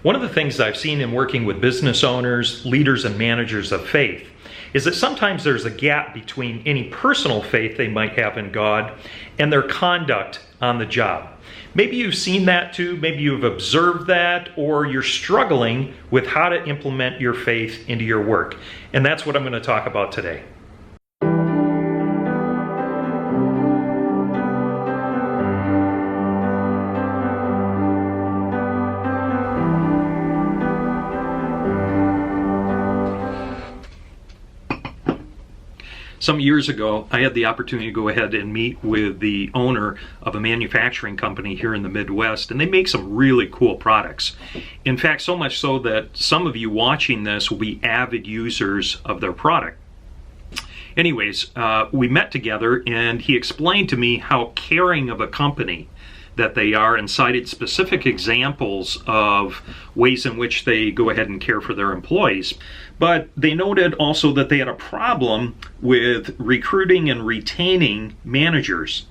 One of the things I've seen in working with business owners, leaders, and managers of faith is that sometimes there's a gap between any personal faith they might have in God and their conduct on the job. Maybe you've seen that too, maybe you've observed that, or you're struggling with how to implement your faith into your work. And that's what I'm going to talk about today. Some years ago, I had the opportunity to go ahead and meet with the owner of a manufacturing company here in the Midwest, and they make some really cool products. In fact, so much so that some of you watching this will be avid users of their product. Anyways, we met together and he explained to me how caring of a company that they are and cited specific examples of ways in which they go ahead and care for their employees. But they noted also that they had a problem with recruiting and retaining managers.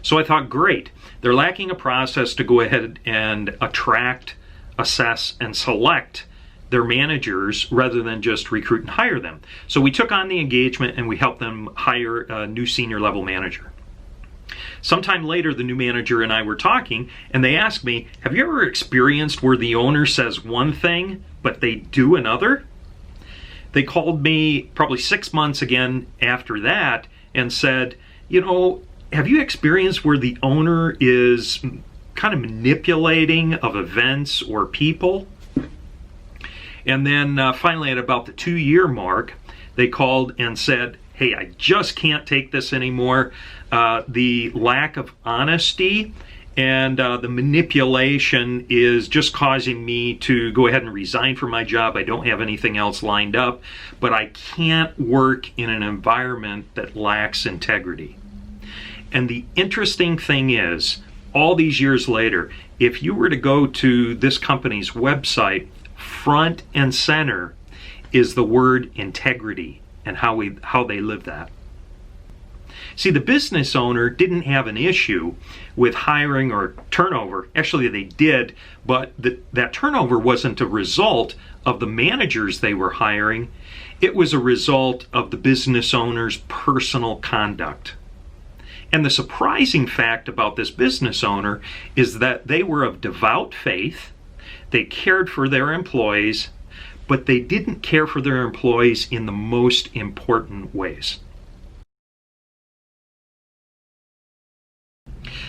So I thought, great, they're lacking a process to go ahead and attract, assess, and select their managers rather than just recruit and hire them. So we took on the engagement and we helped them hire a new senior level manager. Sometime later, the new manager and I were talking, and they asked me, have you ever experienced where the owner says one thing, but they do another? They called me probably 6 months again after that and said, you know, have you experienced where the owner is kind of manipulating of events or people? And then finally at about the 2-year mark, they called and said, hey, I just can't take this anymore. The lack of honesty and the manipulation is just causing me to go ahead and resign from my job. I don't have anything else lined up, but I can't work in an environment that lacks integrity. And the interesting thing is, all these years later, if you were to go to this company's website, front and center is the word integrity and how they live that. See, the business owner didn't have an issue with hiring or turnover. Actually, they did, but that turnover wasn't a result of the managers they were hiring. It was a result of the business owner's personal conduct. And the surprising fact about this business owner is that they were of devout faith, they cared for their employees, but they didn't care for their employees in the most important ways.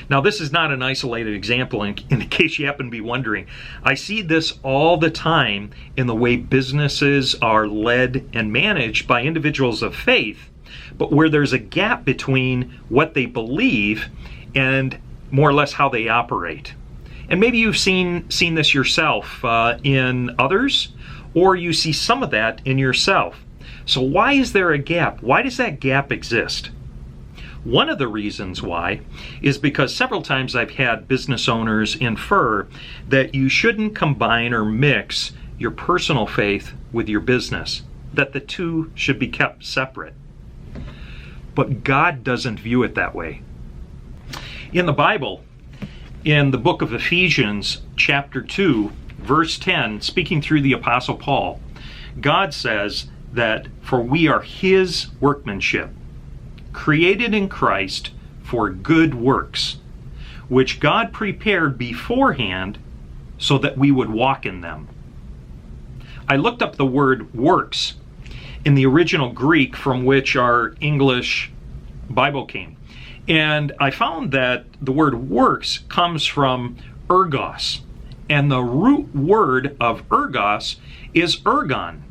Now, this is not an isolated example, in case you happen to be wondering. I see this all the time in the way businesses are led and managed by individuals of faith, but where there's a gap between what they believe and more or less how they operate. And maybe you've seen this yourself in others, or you see some of that in yourself. So why is there a gap? Why does that gap exist? One of the reasons why is because several times I've had business owners infer that you shouldn't combine or mix your personal faith with your business, that the two should be kept separate. But God doesn't view it that way. In the Bible, in the book of Ephesians, chapter 2, verse 10, speaking through the Apostle Paul, God says that, for we are His workmanship, created in Christ for good works, which God prepared beforehand so that we would walk in them. I looked up the word works in the original Greek from which our English Bible came, and I found that the word works comes from ergos, and the root word of ergos is ergon.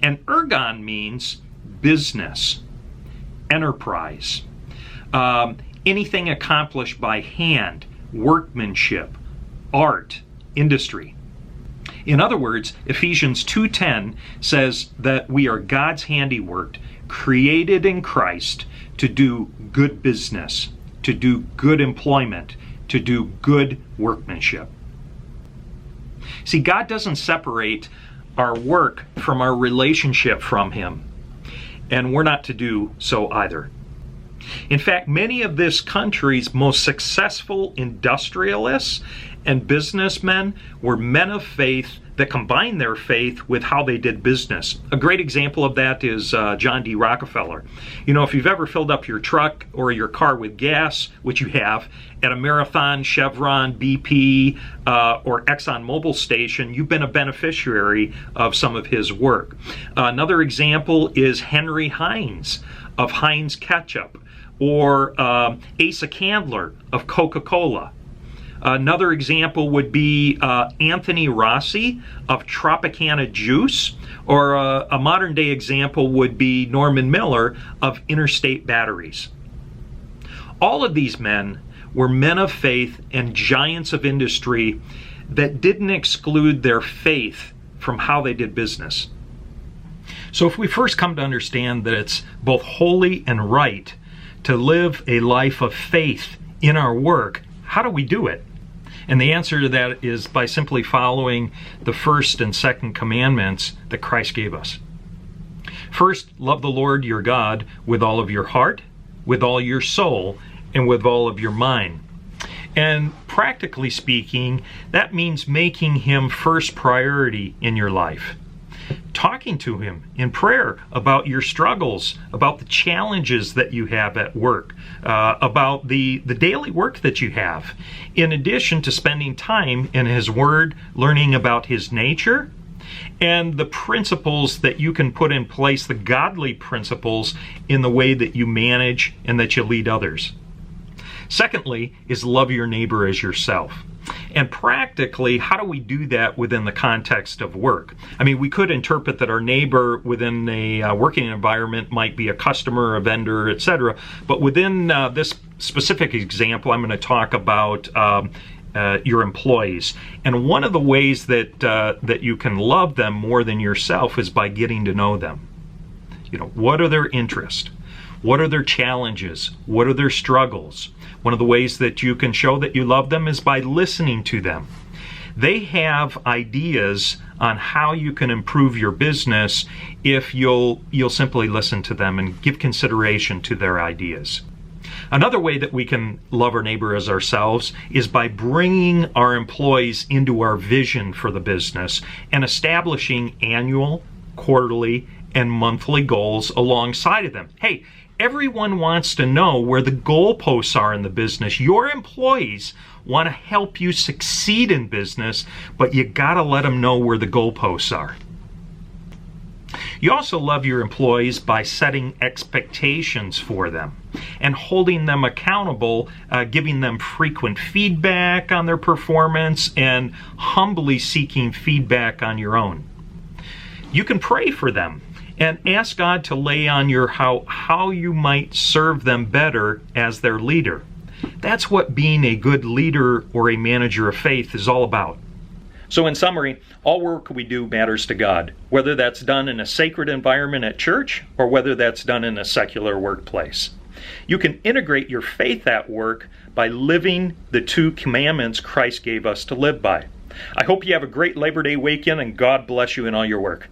And ergon means business, enterprise, anything accomplished by hand, workmanship, art, industry. In other words, Ephesians 2:10 says that we are God's handiwork, created in Christ to do good business, to do good employment, to do good workmanship. See, God doesn't separate our work from our relationship from Him, and we're not to do so either. In fact, many of this country's most successful industrialists and businessmen were men of faith that combined their faith with how they did business. A great example of that is John D. Rockefeller. You know, if you've ever filled up your truck or your car with gas, which you have, at a Marathon, Chevron, BP, or ExxonMobil station, you've been a beneficiary of some of his work. Another example is Henry Heinz of Heinz Ketchup, or Asa Candler of Coca-Cola. Another example would be Anthony Rossi of Tropicana Juice, or a modern day example would be Norman Miller of Interstate Batteries. All of these men were men of faith and giants of industry that didn't exclude their faith from how they did business. So if we first come to understand that it's both holy and right to live a life of faith in our work, how do we do it? And the answer to that is by simply following the first and second commandments that Christ gave us. First, love the Lord your God with all of your heart, with all your soul, and with all of your mind. And practically speaking, that means making Him first priority in your life. Talking to Him in prayer about your struggles, about the challenges that you have at work, about the daily work that you have, in addition to spending time in His Word, learning about His nature, and the principles that you can put in place, the godly principles, in the way that you manage and that you lead others. Secondly is love your neighbor as yourself. And practically, how do we do that within the context of work? I mean, we could interpret that our neighbor within a working environment might be a customer, a vendor, etc. But within this specific example, I'm going to talk about your employees. And one of the ways that you can love them more than yourself is by getting to know them. You know, what are their interests? What are their challenges? What are their struggles? One of the ways that you can show that you love them is by listening to them. They have ideas on how you can improve your business if you'll simply listen to them and give consideration to their ideas. Another way that we can love our neighbor as ourselves is by bringing our employees into our vision for the business and establishing annual, quarterly, and monthly goals alongside of them. Hey, everyone wants to know where the goalposts are in the business. Your employees want to help you succeed in business, but you got to let them know where the goalposts are. You also love your employees by setting expectations for them and holding them accountable, giving them frequent feedback on their performance, and humbly seeking feedback on your own. You can pray for them and ask God to lay on your how you might serve them better as their leader. That's what being a good leader or a manager of faith is all about. So in summary, all work we do matters to God, whether that's done in a sacred environment at church or whether that's done in a secular workplace. You can integrate your faith at work by living the 2 commandments Christ gave us to live by. I hope you have a great Labor Day weekend and God bless you in all your work.